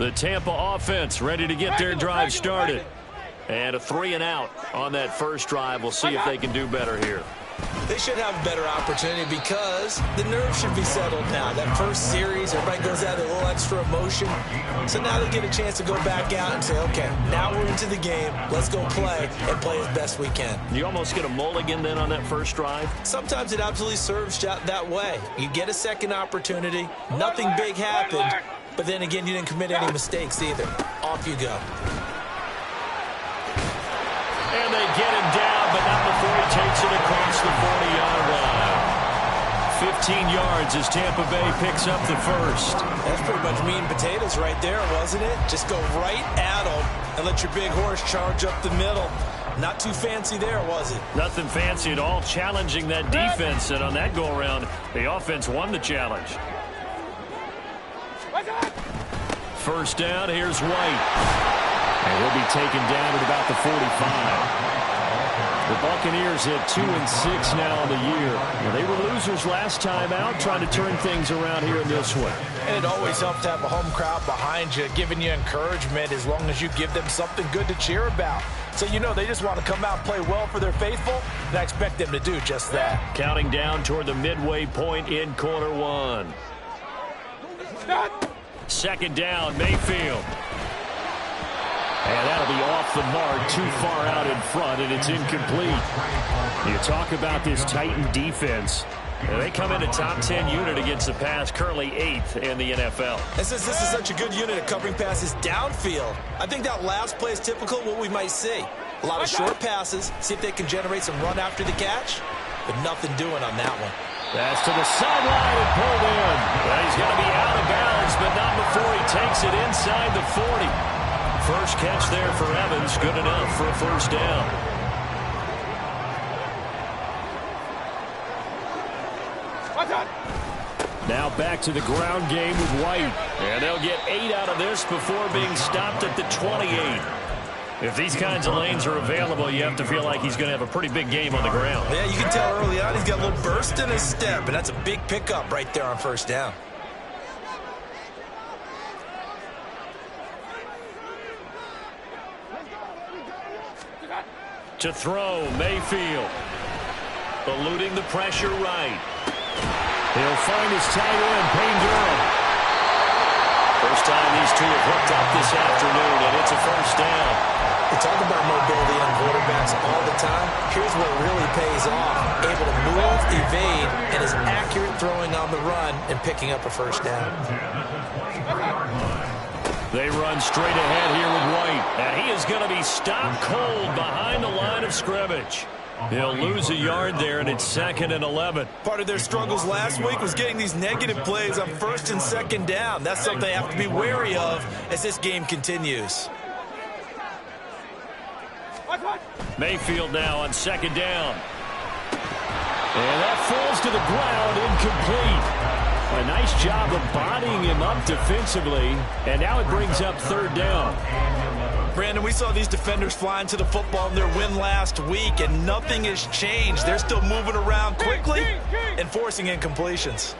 The Tampa offense ready to get their drive started. And a 3-and-out on that first drive. We'll see if they can do better here. They should have a better opportunity because the nerves should be settled now. That first series, everybody goes out with a little extra emotion. So now they get a chance to go back out and say, okay, now we're into the game. Let's go play and play as best we can. You almost get a mulligan then on that first drive? Sometimes it absolutely serves that way. You get a second opportunity. Nothing big happened. But then again, you didn't commit any mistakes either. Off you go. And they get him down, but not before he takes it across the 40-yard line. 15 yards as Tampa Bay picks up the first. That's pretty much meat and potatoes right there, wasn't it? Just go right at them and let your big horse charge up the middle. Not too fancy there, was it? Nothing fancy at all, challenging that defense. And on that go-around, the offense won the challenge. First down, here's White. And he'll be taken down at about the 45. The Buccaneers at 2-6 now on the year. Well, they were losers last time out, trying to turn things around here in this one. And it always helps to have a home crowd behind you, giving you encouragement as long as you give them something good to cheer about. So you know they just want to come out and play well for their faithful, and I expect them to do just that. Counting down toward the midway point in quarter one. Second down, Mayfield. And that'll be off the mark, too far out in front, and it's incomplete. You talk about this Titan defense. They come in a top 10 unit against the pass, currently 8th in the NFL. And since this is such a good unit at covering passes downfield, I think that last play is typical of what we might see. A lot of short passes, see if they can generate some run after the catch, but nothing doing on that one. That's to the sideline and pulled in. Well, he's going to be out of bounds, but not before he takes it inside the 40. First catch there for Evans, good enough for a first down. Now back to the ground game with White. And they'll get 8 out of this before being stopped at the 28. If these kinds of lanes are available, you have to feel like he's going to have a pretty big game on the ground. Yeah, you can tell early on he's got a little burst in his step, and that's a big pickup right there on first down. To throw, Mayfield. Eluding the pressure right. He'll find his tight end, Payne Durham. First time these two have hooked up this afternoon, and it's a first down. We talk about mobility on quarterbacks all the time. Here's what really pays off. Able to move, evade, and is accurate throwing on the run and picking up a first down. They run straight ahead here with White. And he is going to be stopped cold behind the line of scrimmage. He'll lose a yard there, and it's 2nd and 11. Part of their struggles last week was getting these negative plays on first and second down. That's something they have to be wary of as this game continues. Mayfield now on second down. And that falls to the ground, incomplete. A nice job of bodying him up defensively, and now it brings up third down. Brandon, we saw these defenders flying to the football in their win last week, and nothing has changed. They're still moving around quickly and forcing incompletions.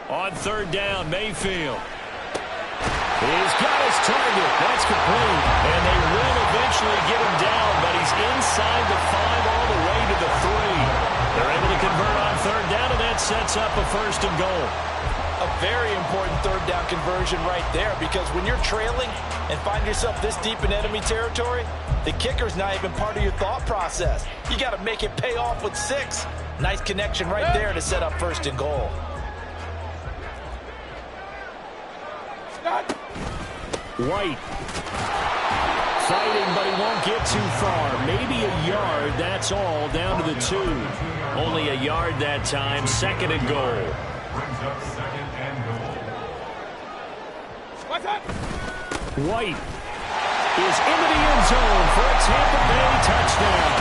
On third down, Mayfield. He's got his target. That's complete. And they will eventually get him down, but he's inside the 5 all the way to the 3. They're able to convert on third down, and that sets up a first and goal. A very important third down conversion right there, because when you're trailing and find yourself this deep in enemy territory, the kicker's not even part of your thought process. You got to make it pay off with 6. Nice connection right there to set up first and goal. White fighting, but he won't get too far. Maybe a yard, that's all, down to the 2. Only a yard that time, 2nd and goal. White is into the end zone for a Tampa Bay touchdown.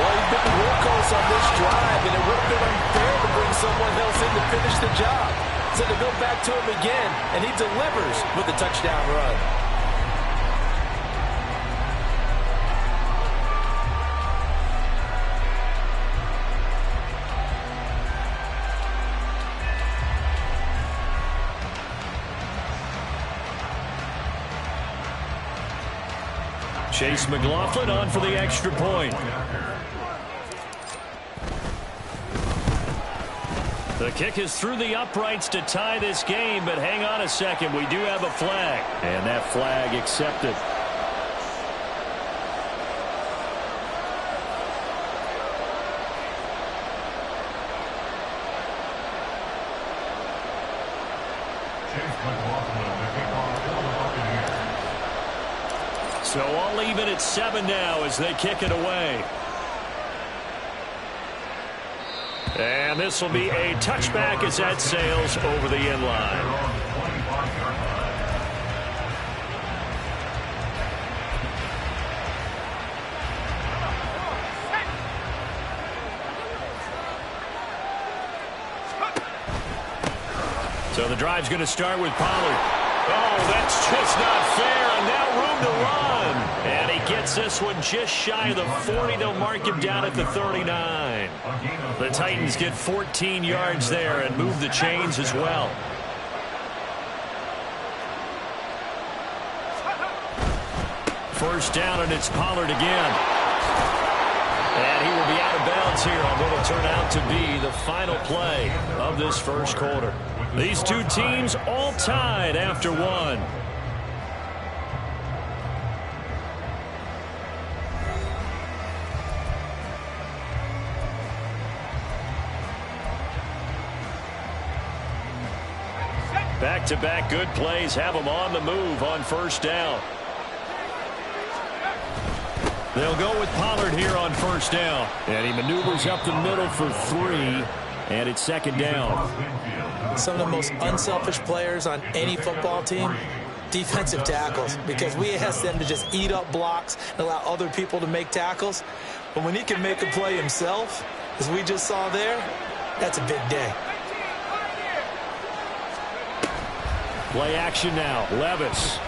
Well, he's been the workhorse on this drive, and it would have been unfair to bring someone else in to finish the job. So they go back to him again, and he delivers with a touchdown run. Chase McLaughlin on for the extra point. The kick is through the uprights to tie this game, but hang on a second. We do have a flag, and that flag accepted. So all even at 7 now as they kick it away. And this will be a touchback as that sails over the end line. So the drive's going to start with Pollard. Oh, that's just not fair, and now room to run. And he gets this one just shy of the 40. They'll mark him down at the 39. The Titans get 14 yards there and move the chains as well. First down, and it's Pollard again. And he will be out of bounds here on what will turn out to be the final play of this first quarter. These two teams all tied after one. Back-to-back good plays have them on the move on first down. They'll go with Pollard here on first down. And he maneuvers up the middle for 3, and it's second down. Some of the most unselfish players on any football team, defensive tackles, because we ask them to just eat up blocks and allow other people to make tackles. But when he can make a play himself, as we just saw there, that's a big day. Play action now. Levis.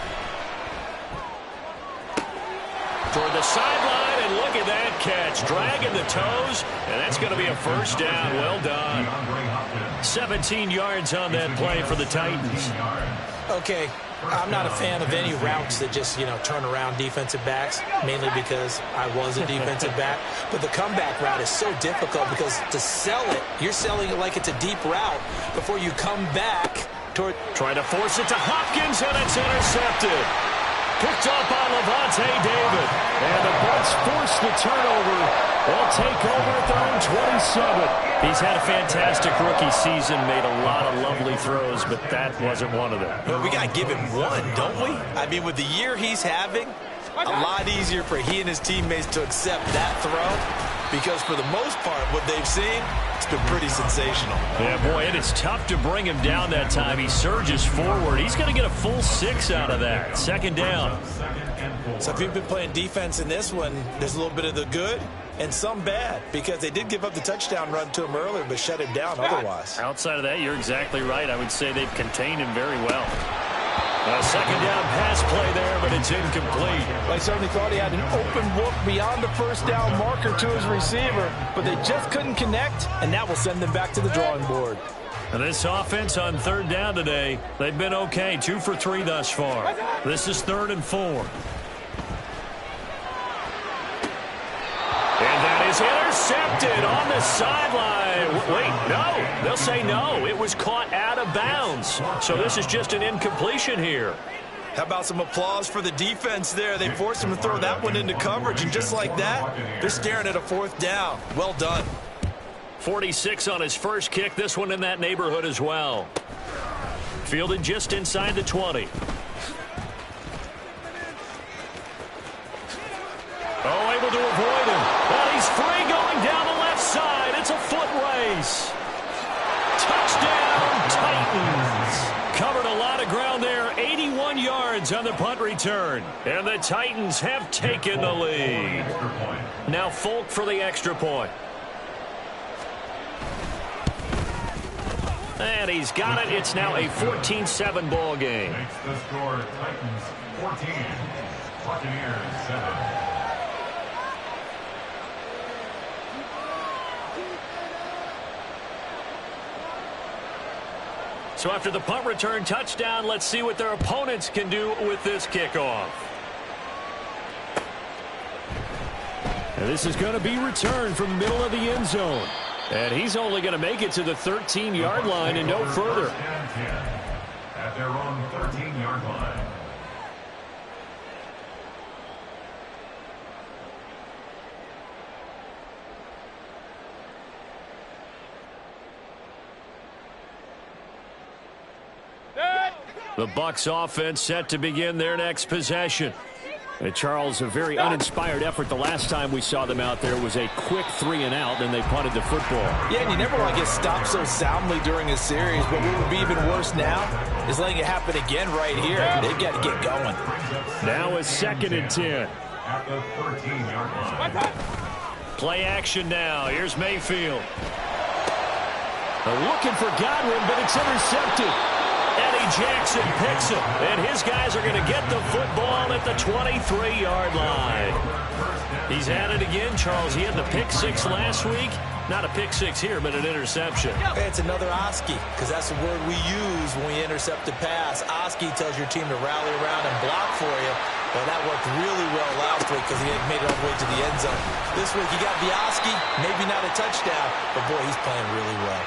Toward the sideline, and look at that catch. Dragging the toes, and that's going to be a first down. Well done. 17 yards on that play for the Titans. Okay, I'm not a fan of any routes that just, turn around defensive backs, mainly because I was a defensive back. But the comeback route is so difficult because to sell it, you're selling it like it's a deep route before you come back toward... Trying to force it to Hopkins, and it's intercepted. Picked up by Levante David. And the Bucs force the turnover. They'll take over at their own 27. He's had a fantastic rookie season, made a lot of lovely throws, but that wasn't one of them. Well, we got to give him one, don't we? I mean, with the year he's having, a lot easier for he and his teammates to accept that throw. Because for the most part, what they've seen, it's been pretty sensational. Yeah, boy, it is tough to bring him down that time. He surges forward. He's going to get a full 6 out of that. Second down. So if you've been playing defense in this one, there's a little bit of the good and some bad, because they did give up the touchdown run to him earlier, but shut him down otherwise. Outside of that, you're exactly right. I would say they've contained him very well. A second down pass play there, but it's incomplete. I certainly thought he had an open look beyond the first down marker to his receiver, but they just couldn't connect, and that will send them back to the drawing board. And this offense on third down today, they've been okay. 2 for 3 thus far. This is 3rd and 4. And that is intercepted on the sideline. Wait, no. They'll say no. It was caught out of bounds. So this is just an incompletion here. How about some applause for the defense there? They forced him to throw that one into coverage, and just like that, they're staring at a 4th down. Well done. 46 on his first kick. This one in that neighborhood as well. Fielded just inside the 20. Oh, able to avoid him. Well, he's free going down the left side. It's a foot race. Touchdown, Titans. Covered a lot of ground there. 81 yards on the punt return. And the Titans have taken the lead. Now Folk for the extra point. And he's got it. It's now a 14-7 ball game. Makes the score Titans 14, Buccaneers 7. So after the punt return touchdown, let's see what their opponents can do with this kickoff. And this is going to be returned from the middle of the end zone. And he's only going to make it to the 13-yard line and no further. At their own 13-yard line. The Bucs offense set to begin their next possession. And Charles, a very uninspired effort the last time we saw them out there was a quick 3-and-out, and they punted the football. Yeah, and you never want to get stopped so soundly during a series, but what would be even worse now is letting it happen again right here. They've got to get going. Now a 2nd and 10. At the 13-yard line. Play action now. Here's Mayfield. They're looking for Godwin, but it's intercepted. Eddie Jackson picks him, and his guys are going to get the football at the 23-yard line. He's at it again, Charles. He had the pick 6 last week. Not a pick 6 here, but an interception. Hey, it's another Oski, because that's the word we use when we intercept a pass. Oski tells your team to rally around and block for you. Well, that worked really well last week because he made it all the way to the end zone. This week, he got the Oski, maybe not a touchdown, but boy, he's playing really well.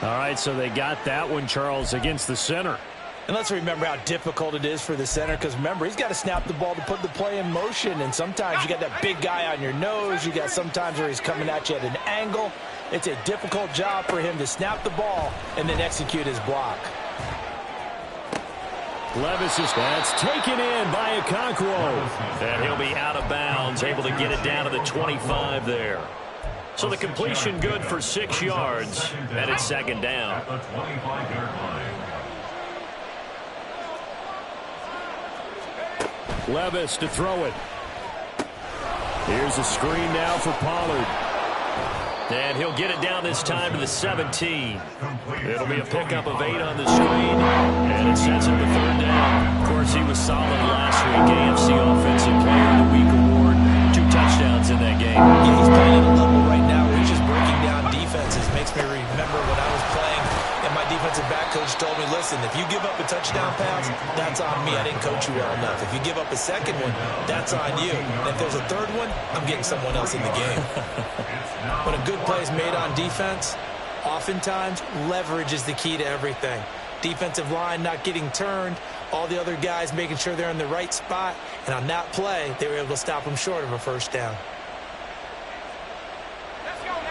All right, so they got that one, Charles, against the center. And let's remember how difficult it is for the center, because remember, he's got to snap the ball to put the play in motion, and sometimes you got that big guy on your nose. You got sometimes where he's coming at you at an angle. It's a difficult job for him to snap the ball and then execute his block. Levis is that's taken in by Okonkwo. And he'll be out of bounds, able to get it down to the 25 there. So the completion good for 6 yards, and it's 2nd down. At the 25-yard line. Levis to throw it. Here's a screen now for Pollard. And he'll get it down this time to the 17. It'll be a pickup of 8 on the screen, and it sets him to 3rd down. Of course, he was solid last week. AFC Offensive Player of the Week award. 2 touchdowns in that game. Yeah, he's playing at a level right now where he's just breaking down defenses. Makes me remember when I was playing and my defensive back coach told me, listen, if you give up a touchdown pass, that's on me. I didn't coach you well enough. If you give up a second one, that's on you. And if there's a third one, I'm getting someone else in the game. When a good play is made on defense, oftentimes leverage is the key to everything. Defensive line not getting turned, all the other guys making sure they're in the right spot, and on that play, they were able to stop them short of a 1st down.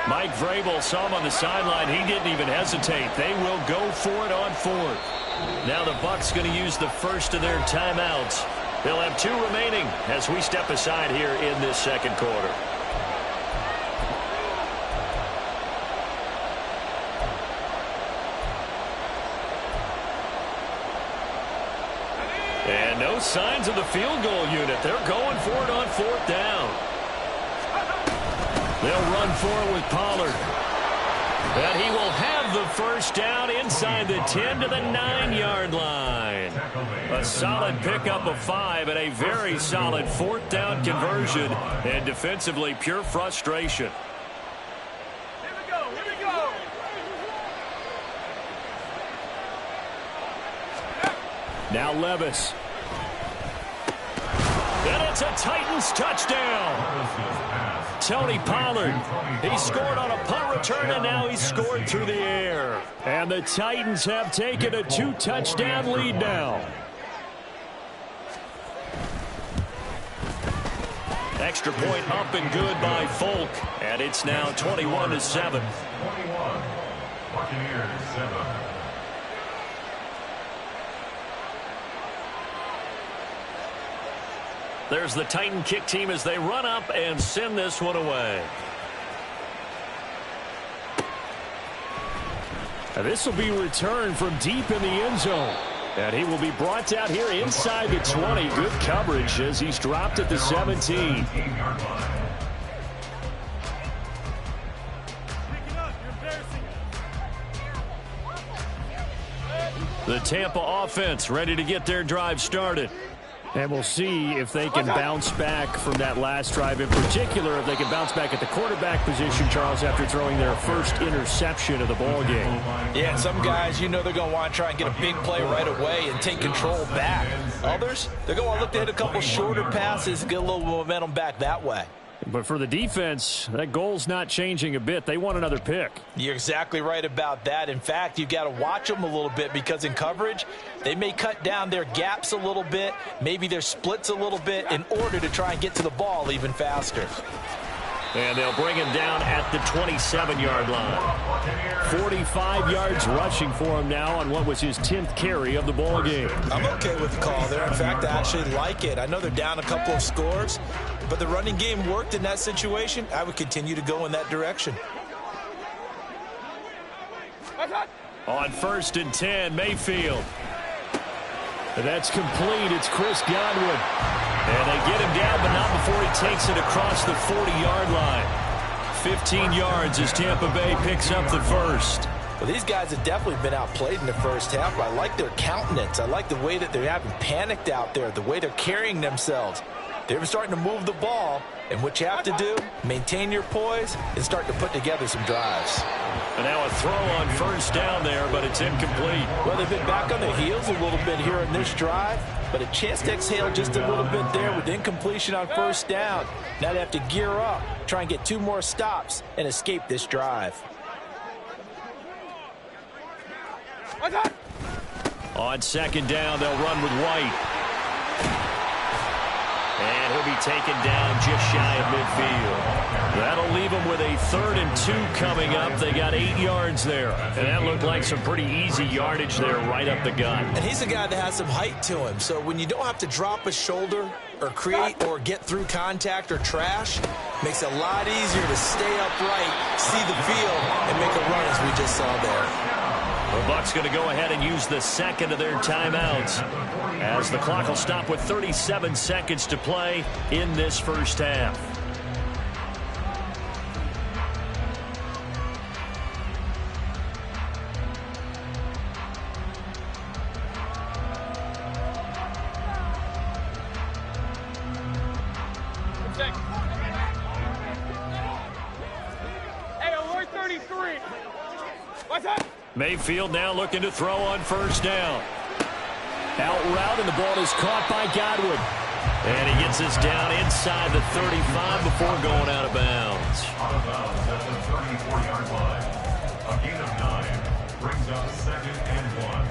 Mike Vrabel saw him on the sideline. He didn't even hesitate. They will go for it on 4th. Now the Bucs going to use the first of their timeouts. They'll have 2 remaining as we step aside here in this 2nd quarter. And no signs of the field goal unit. They're going for it on 4th down. They'll run for it with Pollard. And he will have the 1st down inside the 10 to the 9-yard line. A solid pickup of 5 and a very solid 4th down conversion. And defensively, pure frustration. Here we go. Now Levis. And it's a Titans touchdown. Tony Pollard. He scored on a punt return, and now he's scored through the air. And the Titans have taken a 2-touchdown lead now. Extra point up and good by Folk. And it's now 21-7. 21. Buccaneers 7. There's the Titan kick team as they run up and send this one away. And this will be returned from deep in the end zone. And he will be brought down here inside the 20. Good coverage as he's dropped at the 17. The Tampa offense ready to get their drive started. And we'll see if they can bounce back from that last drive, in particular, if they can bounce back at the quarterback position, Charles, after throwing their first interception of the ball game. Yeah, some guys, you know they're going to want to try and get a big play right away and take control back. Others, they're going to look to hit a couple shorter passes and get a little momentum back that way. But for the defense, that goal's not changing a bit. They want another pick. You're exactly right about that. In fact, you've got to watch them a little bit because in coverage, they may cut down their gaps a little bit, maybe their splits a little bit in order to try and get to the ball even faster. And they'll bring him down at the 27-yard line. 45 yards rushing for him now on what was his 10th carry of the ball game. I'm okay with the call there. In fact, I actually like it. I know they're down a couple of scores, but the running game worked in that situation. I would continue to go in that direction. On 1st and 10, Mayfield. And that's complete. It's Chris Godwin. And they get him down, but not before he takes it across the 40-yard line. 15 yards as Tampa Bay picks up the first. Well, these guys have definitely been outplayed in the first half. I like their countenance. I like the way that they're having panicked out there, the way they're carrying themselves. They're starting to move the ball, and what you have to do, maintain your poise and start to put together some drives. And now a throw on 1st down there, but it's incomplete. Well, they've been back on their heels a little bit here in this drive, but a chance to exhale just a little bit there with incompletion on 1st down. Now they have to gear up, try and get 2 more stops, and escape this drive. On 2nd down, they'll run with White. And he'll be taken down just shy of midfield. That'll leave them with a 3rd and 2 coming up. They got 8 yards there. And that looked like some pretty easy yardage there right up the gut. And he's a guy that has some height to him. So when you don't have to drop a shoulder or create or get through contact or trash, makes it a lot easier to stay upright, see the field, and make a run as we just saw there. The Bucs going to go ahead and use the 2nd of their timeouts as the clock will stop with 37 seconds to play in this first half. Hey, alert 33. What's up? Mayfield now looking to throw on 1st down. Out route, and the ball is caught by Godwin. And he gets us down inside the 35 before going out of bounds. Out of bounds at the 34-yard line. A gain of 9 brings up 2nd and 1.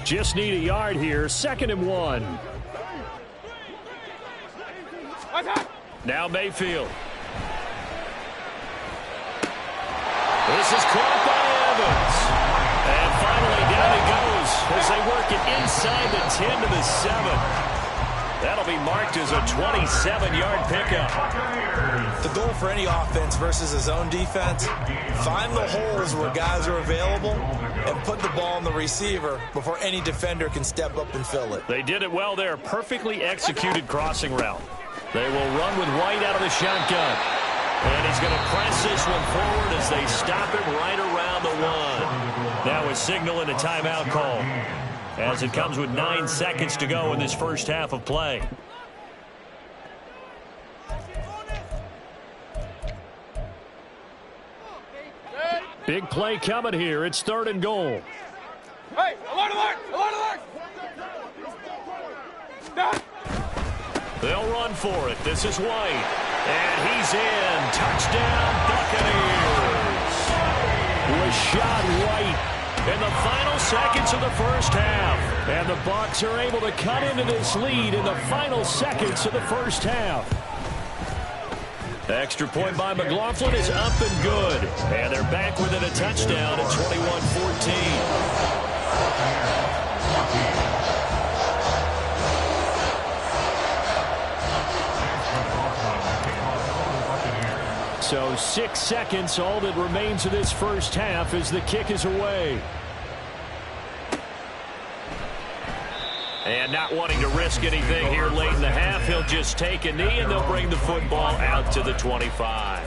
Just need a yard here. 2nd and 1. Now Mayfield. This is caught by Evans. And finally down he goes as they work it inside the 10 to the 7. That'll be marked as a 27-yard pickup. The goal for any offense versus his own defense, find the holes where guys are available and put the ball on the receiver before any defender can step up and fill it. They did it well there. Perfectly executed crossing route. They will run with White out of the shotgun. And he's going to press this one forward as they stop him right around the 1. Now a signal and a timeout call, as it comes with 9 seconds to go in this first half of play. Big play coming here. It's 3rd and goal. Hey, alert, alert, alert, alert. Stop. They'll run for it. This is White. And he's in. Touchdown, Buccaneers. Rashad White in the final seconds of the first half. And the Bucs are able to cut into this lead in the final seconds of the first half. Extra point by McLaughlin is up and good. And they're back within a touchdown at 21-14. So 6 seconds, all that remains of this first half as the kick is away. And not wanting to risk anything here late in the half, he'll just take a knee, and they'll bring the football out to the 25.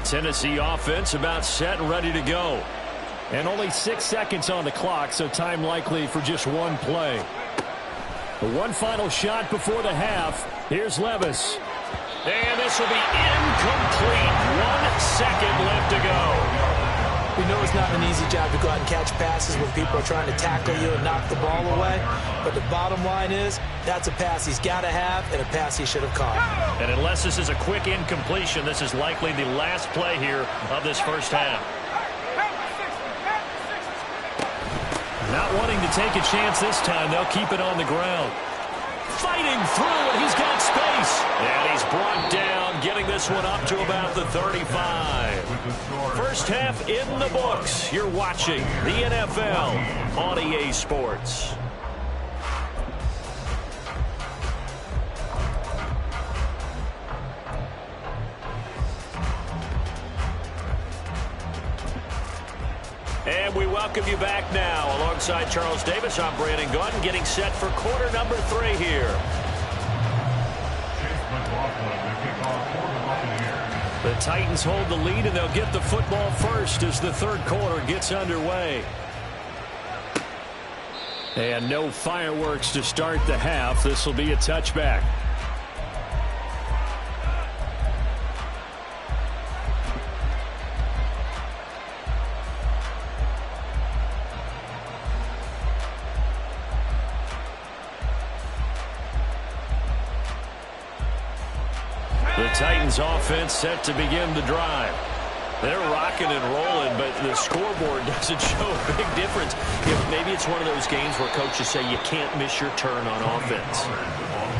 Tennessee offense about set and ready to go. And only 6 seconds on the clock, so time likely for just one play. The one final shot before the half. Here's Levis. And this will be incomplete. 1 second left to go. We know it's not an easy job to go out and catch passes when people are trying to tackle you and knock the ball away. But the bottom line is, that's a pass he's got to have and a pass he should have caught. And unless this is a quick incompletion, this is likely the last play here of this first half. Not wanting to take a chance this time, they'll keep it on the ground. Fighting through, and he's got space. And he's brought down, getting this one up to about the 35. First half in the books. You're watching the NFL on EA Sports. And we welcome you back now. Alongside Charles Davis, I'm Brandon Gordon, getting set for quarter number 3 here. The Titans hold the lead, and they'll get the football first as the third quarter gets underway. And no fireworks to start the half. This will be a touchback. The Titans offense set to begin the drive. They're rocking and rolling, but the scoreboard doesn't show a big difference. Maybe it's one of those games where coaches say you can't miss your turn on offense.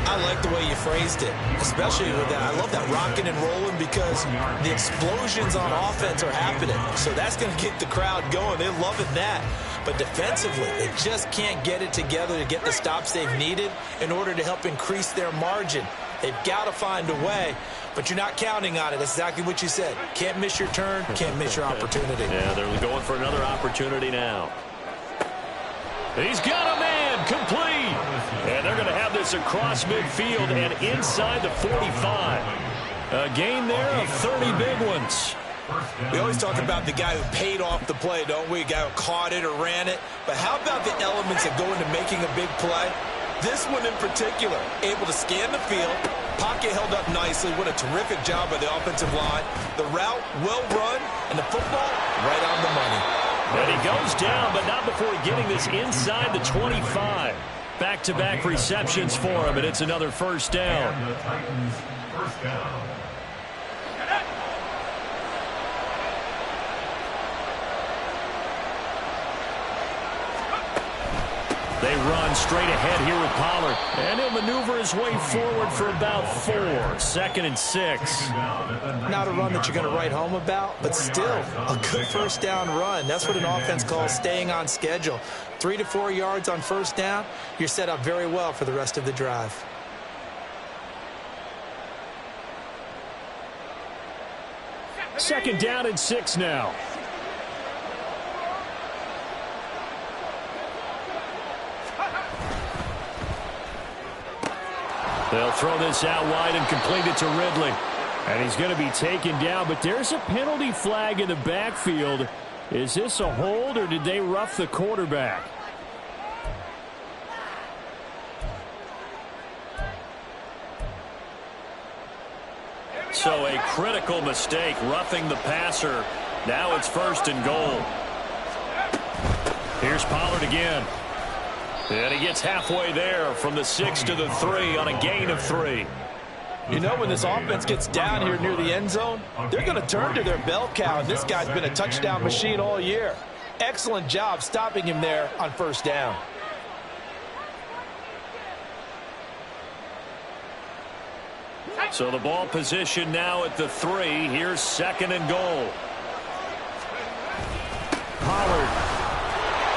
I like the way you phrased it, especially with that. I love that rocking and rolling because the explosions on offense are happening. So that's going to get the crowd going. They're loving that. But defensively, they just can't get it together to get the stops they've needed in order to help increase their margin. They've got to find a way, but you're not counting on it. That's exactly what you said. Can't miss your turn, can't miss your opportunity. Yeah, they're going for another opportunity now. He's got a man, complete. And they're going to have this across midfield and inside the 45. A gain there of 30 big ones. We always talk about the guy who paid off the play, don't we? A guy who caught it or ran it. But how about the elements that go into making a big play? This one in particular, able to scan the field, pocket held up nicely. What a terrific job by the offensive line. The route, well run, and the football, right on the money. And he goes down, but not before getting this inside the 25. Back-to-back receptions for him, and it's another first down. And the Titans first down. They run straight ahead here with Pollard. And he'll maneuver his way forward for about 4. 2nd and 6. Not a run that you're going to write home about, but still a good first down run. That's what an offense calls staying on schedule. 3 to 4 yards on first down. You're set up very well for the rest of the drive. Second down and 6 now. They'll throw this out wide and complete it to Ridley. And he's going to be taken down, but there's a penalty flag in the backfield. Is this a hold, or did they rough the quarterback? So a critical mistake, roughing the passer. Now it's 1st and goal. Here's Pollard again. And he gets halfway there from the 6 to the 3 on a gain of 3. You know, when this offense gets down here near the end zone, they're going to turn to their bell cow, and this guy's been a touchdown machine all year. Excellent job stopping him there on first down. So the ball position now at the 3. Here's 2nd and goal. Pollard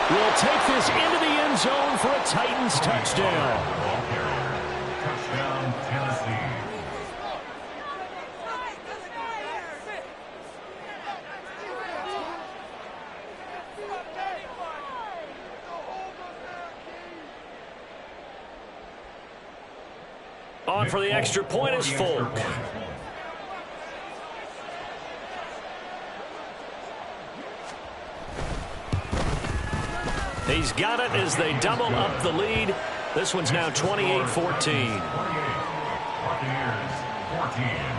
will take this into the end zone for a Titans touchdown. Touchdown, Tennessee. On for the extra point is Folk. He's got it as they double up the lead. This one's now 28-14. 28. Buccaneers, 14.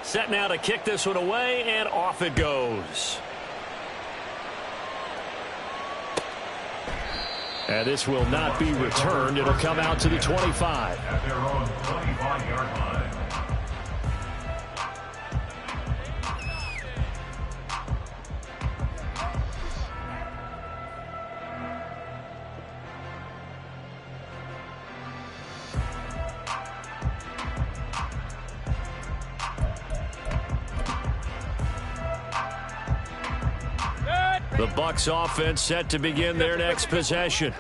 Set now to kick this one away, and off it goes. And this will not be returned. It'll come out to the 25. At their own 25-yard line. The Bucs offense set to begin their next possession.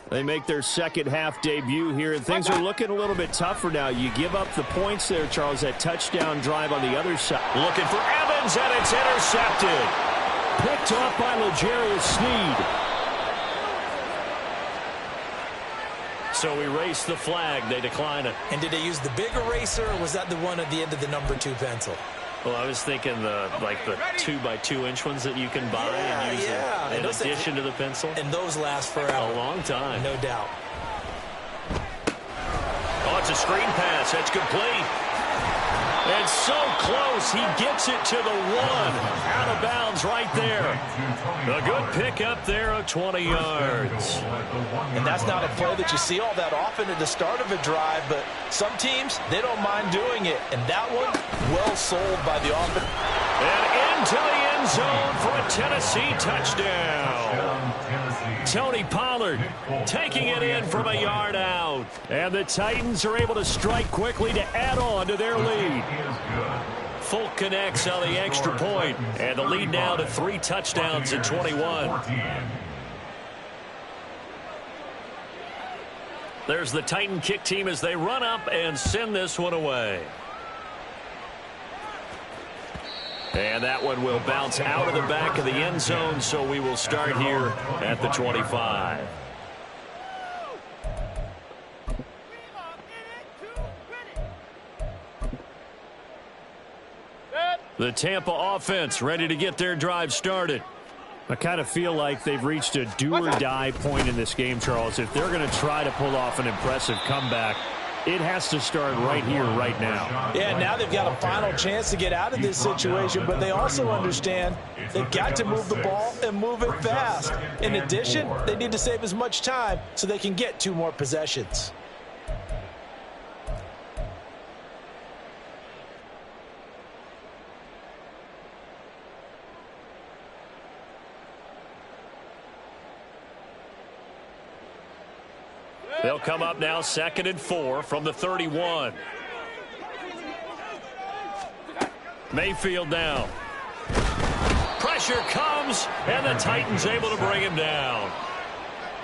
They make their second half debut here, and things are looking a little bit tougher now. You give up the points there, Charles, that touchdown drive on the other side. Looking for Evans, and it's intercepted. Picked off by L'Jarius Sneed. So erase the flag. They decline it. And did they use the big eraser, or was that the one at the end of the number 2 pencil? Well, I was thinking the 2x2-inch ones that you can buy and use in addition to the pencil. And those last forever. A long time. No doubt. Oh, it's a screen pass. That's complete. And so close. He gets it to the 1. Out of bounds right there. A good pickup there of 20 yards. And that's not a play that you see all that often at the start of a drive, but some teams, they don't mind doing it. And that one, well sold by the offense. And into the end zone for a Tennessee touchdown. Tony Pollard taking it in from a yard out. And the Titans are able to strike quickly to add on to their lead. Folk connects on the extra point, and the lead now to 3 touchdowns in 21. There's the Titan kick team as they run up and send this one away. And that one will bounce out of the back of the end zone, so we will start here at the 25. The Tampa offense ready to get their drive started. I kind of feel like they've reached a do-or-die point in this game, Charles. If they're going to try to pull off an impressive comeback, it has to start right here, right now. Yeah, now they've got a final chance to get out of this situation, but they also understand they've got to move the ball and move it fast. In addition, they need to save as much time so they can get 2 more possessions. They'll come up now 2nd and 4 from the 31. Mayfield down. Pressure comes, and the Titans able to bring him down.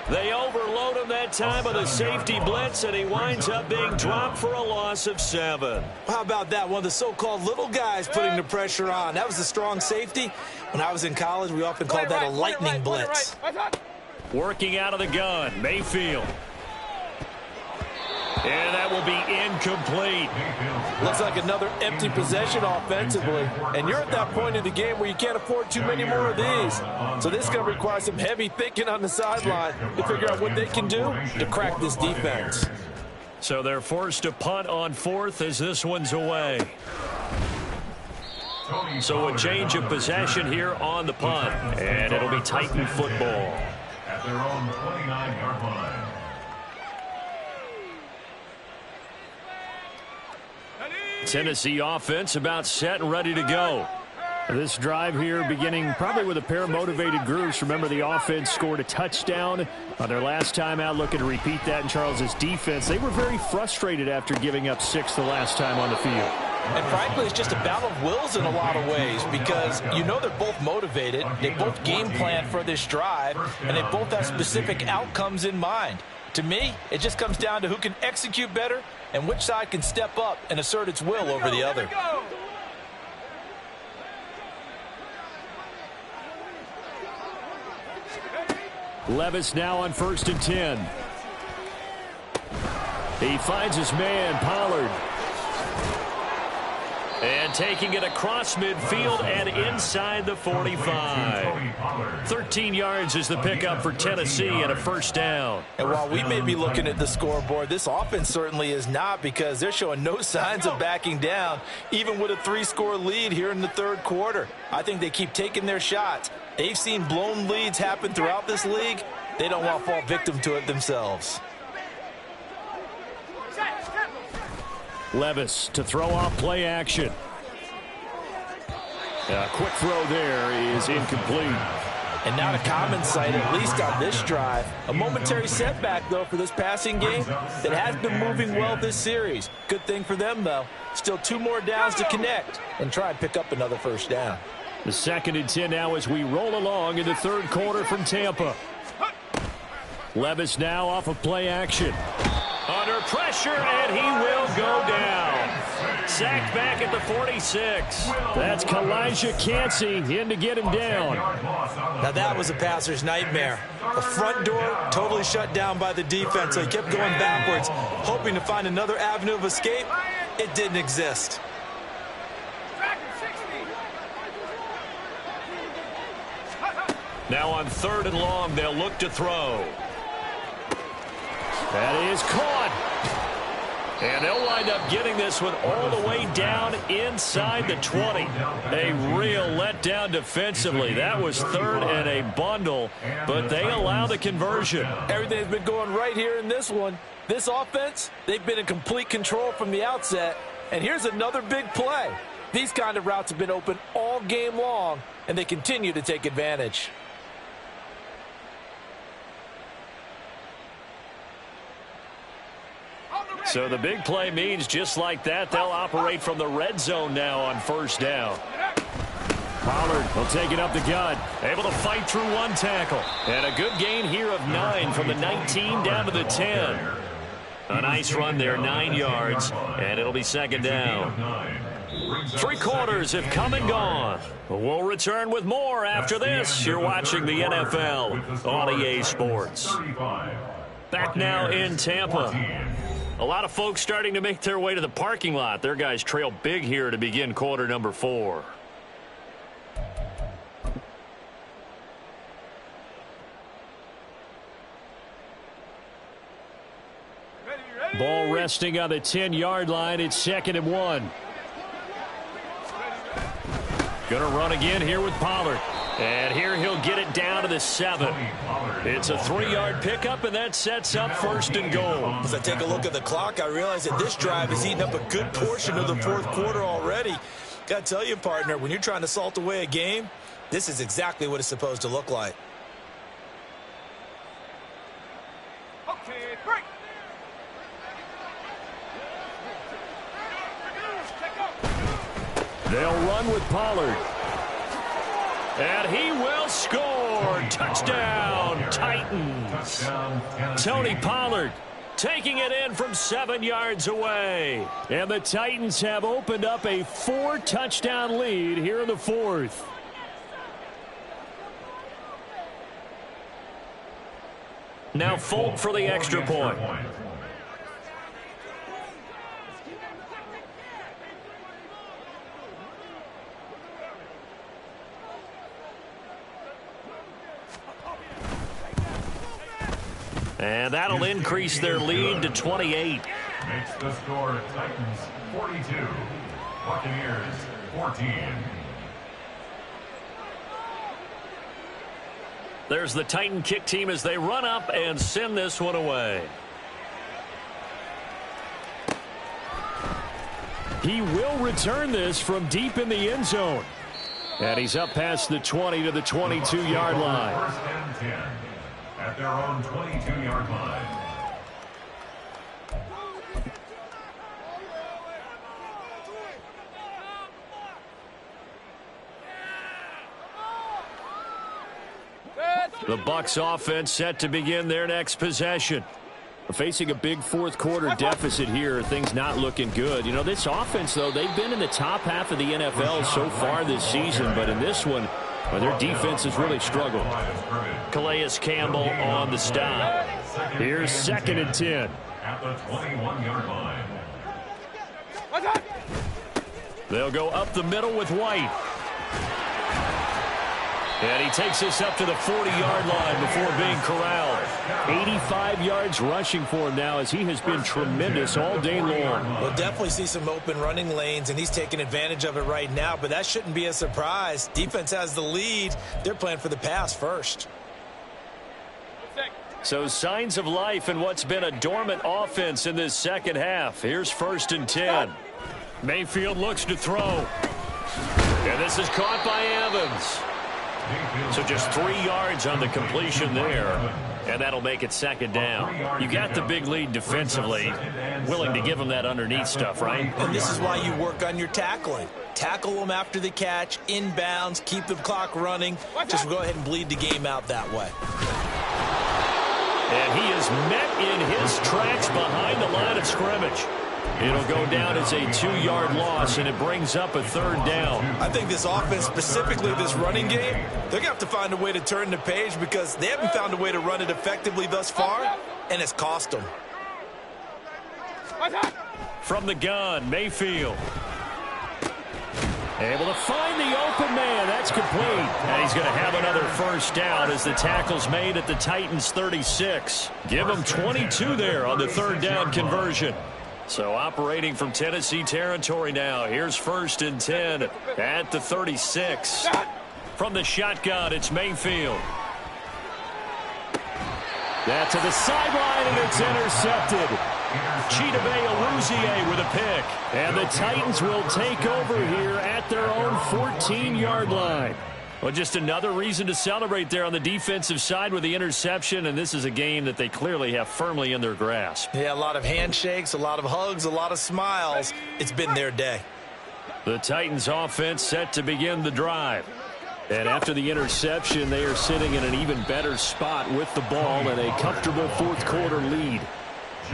They overload him that time with a safety blitz, and he winds up being dropped for a loss of 7. How about that? One of the so-called little guys putting the pressure on. That was a strong safety. When I was in college, we often called that a lightning blitz. Working out of the gun, Mayfield. And that will be incomplete. Looks like another empty possession offensively. And you're at that point in the game where you can't afford too many more of these. So this is going to require some heavy thinking on the sideline to figure out what they can do to crack this defense. So they're forced to punt on 4th as this one's away. So a change of possession here on the punt. And it'll be Titan football. At their own 29-yard line. Tennessee offense about set and ready to go. This drive here beginning probably with a pair of motivated groups. Remember, the offense scored a touchdown on their last time out, looking to repeat that in Charles's defense. They were very frustrated after giving up 6 the last time on the field. And frankly, it's just a battle of wills in a lot of ways because you know they're both motivated. They both game plan for this drive, and they both have specific outcomes in mind. To me, it just comes down to who can execute better and which side can step up and assert its will over the other. Levis now on 1st and 10. He finds his man, Pollard. And taking it across midfield and inside the 45. 13 yards is the pickup for Tennessee and a first down. And while we may be looking at the scoreboard, this offense certainly is not because they're showing no signs of backing down, even with a 3-score lead here in the third quarter. I think they keep taking their shots. They've seen blown leads happen throughout this league. They don't want to fall victim to it themselves. Levis to throw off play action. A quick throw there is incomplete. And not a common sight, at least on this drive. A momentary setback, though, for this passing game that has been moving well this series. Good thing for them, though. Still 2 more downs to connect and try and pick up another first down. The 2nd and 10 now as we roll along in the third quarter from Tampa. Levis now off of play action. Under pressure, and he will go down. Sacked back at the 46. That's Kalijah Cansey in to get him down. Now that was a passer's nightmare. The front door totally shut down by the defense, so he kept going backwards, hoping to find another avenue of escape. It didn't exist. Now on 3rd and long, they'll look to throw. That is caught. And they'll wind up getting this one all the way down inside the 20. A real letdown defensively. That was 3rd and a bundle, but they allow the conversion. Everything's been going right here in this one. This offense, they've been in complete control from the outset. And here's another big play. These kind of routes have been open all game long, and they continue to take advantage. So the big play means just like that, they'll operate from the red zone now on 1st down. Pollard will take it up the gut. Able to fight through 1 tackle. And a good gain here of 9 from the 19 down to the 10. A nice run there, 9 yards, and it'll be 2nd down. 3 quarters have come and gone. We'll return with more after this. You're watching the NFL on EA Sports. Back now in Tampa. A lot of folks starting to make their way to the parking lot. Their guys trail big here to begin quarter number 4. Ball resting on the 10-yard line. It's 2nd and 1. Going to run again here with Pollard. And here he'll get it down to the 7. It's a 3-yard pickup, and that sets up 1st and goal. As I take a look at the clock, I realize that this drive has eaten up a good portion of the 4th quarter already. Got to tell you, partner, when you're trying to salt away a game, this is exactly what it's supposed to look like. Okay, break. They'll run with Pollard. And he will score. Touchdown, Titans. Tony Pollard taking it in from 7 yards away. And the Titans have opened up a 4-touchdown lead here in the 4th. Now Folk for the extra point. And that'll increase their lead to 28. Makes the score Titans 42, Buccaneers 14. There's the Titan kick team as they run up and send this one away. He will return this from deep in the end zone. And he's up past the 20 to the 22-yard line. First and 10 at their own 22-yard line. The Bucs offense set to begin their next possession. Facing a big fourth quarter deficit here, things not looking good. You know, this offense, though, they've been in the top half of the NFL so far this season, but in this one, well, their defense has really struggled. Calais Campbell on the stop. Here's 2nd and 10. At the 21-yard line. They'll go up the middle with White. And he takes us up to the 40-yard line before being corralled. 85 yards rushing for him now as he has been tremendous all day long. We'll definitely see some open running lanes, and he's taking advantage of it right now, but that shouldn't be a surprise. Defense has the lead. They're playing for the pass first. So signs of life in what's been a dormant offense in this second half. Here's 1st and 10. Mayfield looks to throw. And this is caught by Evans. So just 3 yards on the completion there. And that'll make it 2nd down. You got the big lead defensively. Willing to give them that underneath stuff, right? And this is why you work on your tackling. Tackle them after the catch, inbounds, keep the clock running. Just go ahead and bleed the game out that way. And he is met in his tracks behind the line of scrimmage. It'll go down as a 2-yard loss, and it brings up a 3rd down. I think this offense, specifically this running game, they're going to have to find a way to turn the page because they haven't found a way to run it effectively thus far, and it's cost them. From the gun, Mayfield. Able to find the open man. That's complete. And he's going to have another 1st down as the tackle's made at the Titans' 36. Give them 22 there on the 3rd down conversion. So operating from Tennessee territory now. Here's 1st and 10 at the 36. From the shotgun, it's Mayfield. That to the sideline, and it's intercepted. Chidobe Awuzie with a pick. And the Titans will take over here at their own 14-yard line. Well, just another reason to celebrate there on the defensive side with the interception, and this is a game that they clearly have firmly in their grasp. Yeah, a lot of handshakes, a lot of hugs, a lot of smiles. It's been their day. The Titans offense set to begin the drive. And after the interception, they are sitting in an even better spot with the ball and a comfortable fourth quarter lead.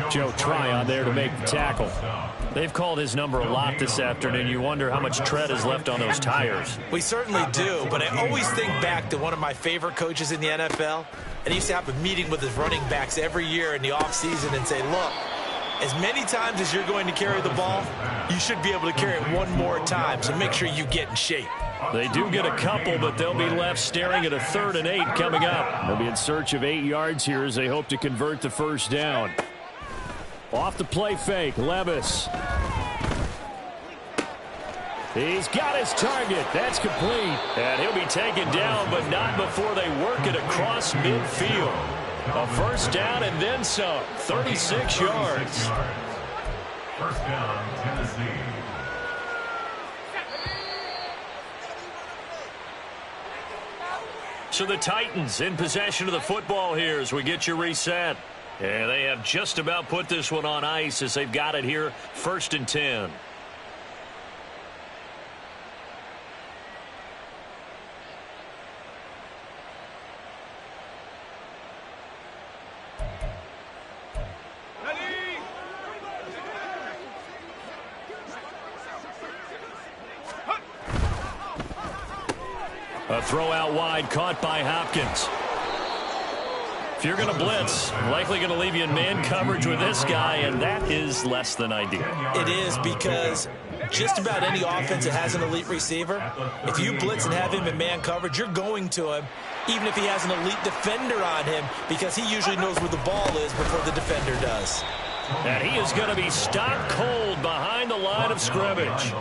Joe Tryon there to make the tackle. They've called his number a lot this afternoon. You wonder how much tread is left on those tires. We certainly do, but I always think back to one of my favorite coaches in the NFL, and he used to have a meeting with his running backs every year in the offseason and say, look, as many times as you're going to carry the ball, you should be able to carry it one more time, so make sure you get in shape. They do get a couple, but they'll be left staring at a 3rd and 8 coming up. They'll be in search of 8 yards here as they hope to convert the 1st down. Off the play fake, Levis. He's got his target. That's complete. And he'll be taken down, but not before they work it across midfield. A 1st down and then some. 36 yards. 1st down, Tennessee. So the Titans in possession of the football here as we get you reset. And they have just about put this one on ice as they've got it here. 1st and 10. A throw out wide caught by Hopkins. If you're going to blitz, likely going to leave you in man coverage with this guy, and that is less than ideal. It is because just about any offense that has an elite receiver, if you blitz and have him in man coverage, you're going to him, even if he has an elite defender on him, because he usually knows where the ball is before the defender does. And he is going to be stopped cold behind the line of scrimmage.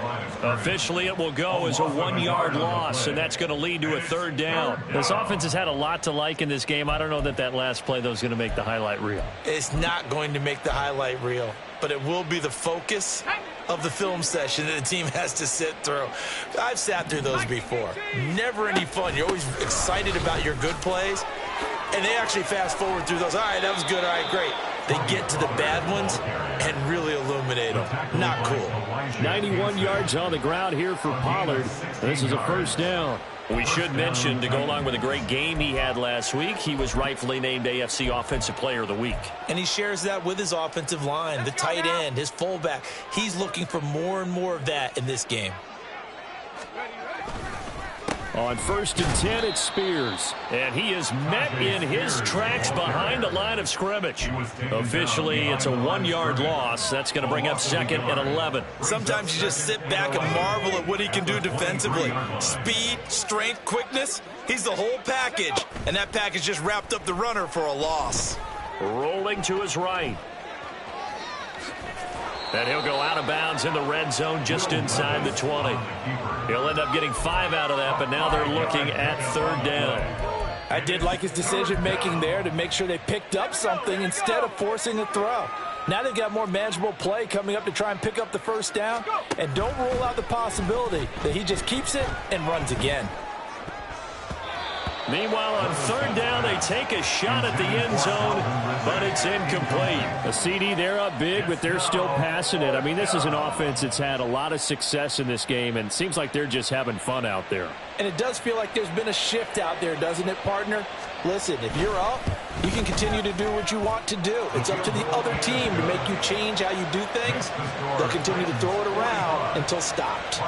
Officially, it will go as a 1-yard loss, and that's going to lead to a third down. This offense has had a lot to like in this game. I don't know that last play, though, is going to make the highlight reel. It's not going to make the highlight reel, but it will be the focus of the film session that the team has to sit through. I've sat through those before. Never any fun. You're always excited about your good plays, and they actually fast forward through those. All right, that was good. All right, great. They get to the bad ones and really illuminate them. Not cool. 91 yards on the ground here for Pollard. This is a first down. We should mention, to go along with a great game he had last week, he was rightfully named AFC Offensive Player of the Week. And he shares that with his offensive line, the tight end, his fullback. He's looking for more and more of that in this game. On 1st and 10, it's Spears. And he is met in his tracks behind the line of scrimmage. Officially, it's a 1-yard loss. That's going to bring up 2nd and 11. Sometimes you just sit back and marvel at what he can do defensively. Speed, strength, quickness. He's the whole package. And that package just wrapped up the runner for a loss. Rolling to his right. And he'll go out of bounds in the red zone just inside the 20. He'll end up getting 5 out of that, but now they're looking at 3rd down. I did like his decision-making there to make sure they picked up something instead of forcing a throw. Now they've got more manageable play coming up to try and pick up the first down, and don't rule out the possibility that he just keeps it and runs again. Meanwhile, on 3rd down, they take a shot at the end zone, but it's incomplete. A CD, they're up big, but they're still passing it. I mean, this is an offense that's had a lot of success in this game, and it seems like they're just having fun out there. And it does feel like there's been a shift out there, doesn't it, partner? Listen, if you're up, you can continue to do what you want to do. It's up to the other team to make you change how you do things. They'll continue to throw it around until stopped.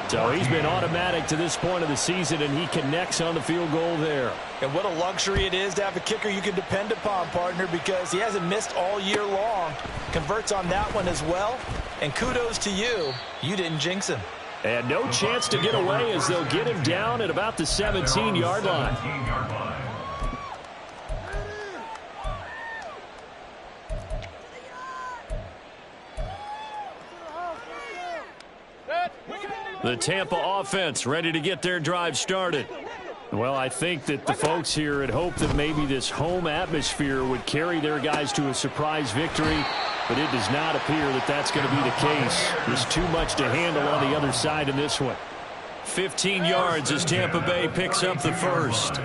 So he's been automatic to this point of the season, and he connects on the field goal there. And what a luxury it is to have a kicker you can depend upon, partner, because he hasn't missed all year long. Converts on that one as well. And kudos to you. You didn't jinx him. And no chance to get away as they'll get him down at about the 17-yard line. The Tampa offense ready to get their drive started. Well, I think that the folks here had hoped that maybe this home atmosphere would carry their guys to a surprise victory, but it does not appear that that's going to be the case. There's too much to handle on the other side in this one. 15 yards as Tampa Bay picks up the first.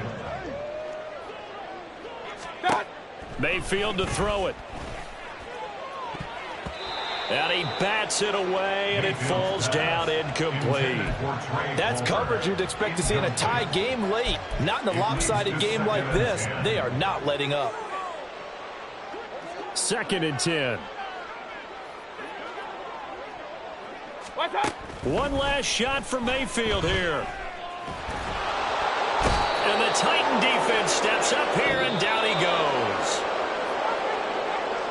Mayfield to throw it. And he bats it away, and it falls down incomplete. That's coverage you'd expect to see in a tie game late. Not in a lopsided game like this. They are not letting up. 2nd and 10. One last shot for Mayfield here. And the Titan defense steps up here, and down he goes.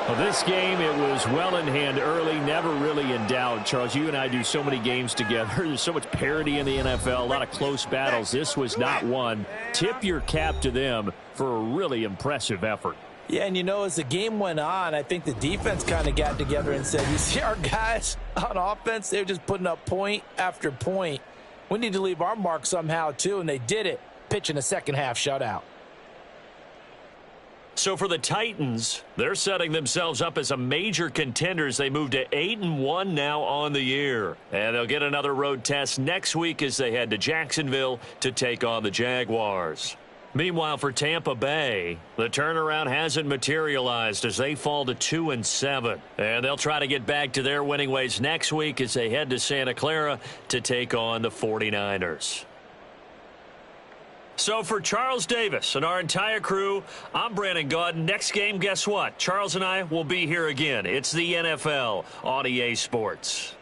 Well, this game, it was well in hand early, never really in doubt. Charles, you and I do so many games together. There's so much parity in the NFL, a lot of close battles. This was not one. Tip your cap to them for a really impressive effort. Yeah, and you know, as the game went on, I think the defense kind of got together and said, you see our guys on offense, they're just putting up point after point. We need to leave our mark somehow, too, and they did it, pitching a second-half shutout. So for the Titans, they're setting themselves up as a major contender as they move to 8-1 now on the year. And they'll get another road test next week as they head to Jacksonville to take on the Jaguars. Meanwhile, for Tampa Bay, the turnaround hasn't materialized as they fall to 2-7. And they'll try to get back to their winning ways next week as they head to Santa Clara to take on the 49ers. So for Charles Davis and our entire crew, I'm Brandon Gaudin. Next game, guess what? Charles and I will be here again. It's the NFL on EA Sports.